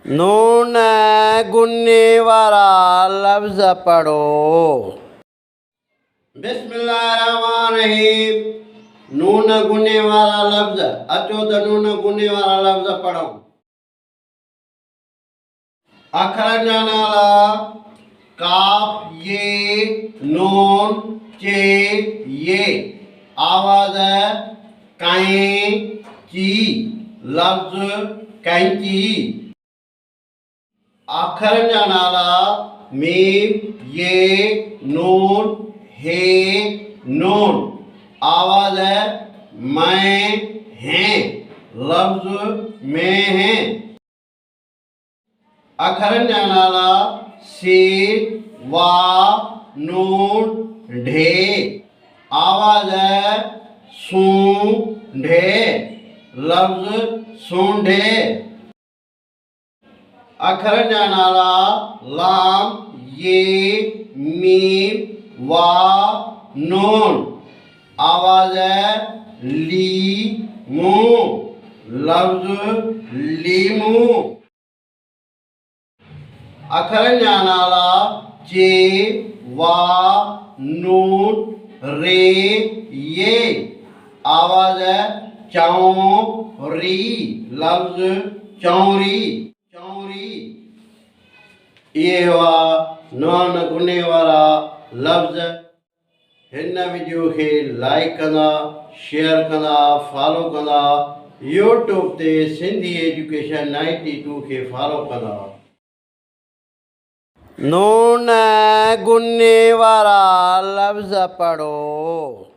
नून गुन्ने वाला लफ्ज़ पढ़ो। बिस्मिल्लाहिर्रहमानिर्रहीम। नून गुन्ने वाला लफ्ज़ अचो तो नून गुन्ने वाला लफ्ज़ पढ़ो। अखर जा नाला काफ ये नून चे ये। आवाज़ कैंची लफ्ज़ कैंची। अखर जा नाला मीम ये नून हे नून। आवाज़ मैं हैं लफ्ज़ में हैं। अखर जा नाला सीन वा नून ढे। आवाज़ सूंढे लफ्ज़ सूंढे। अखर जा नाला लाम ये मीम वा नून। आवाज़ लीमू लफ्ज़ लीमू। अखर जा नाला चे वा नून रे ये। आवाज़ चौरी लफ्ज़ चौरी चौरी। ये हुआ नून गुन्ने वाला लफ्ज़। हिन वीडियो खे लाइक कंदा, शेयर कंदा, फॉलो कंदा। यूट्यूब ते सिंधी एजुकेशन 92 खे फॉलो कंदा। नून गुन्ने वाला लफ्ज़ पढ़ो।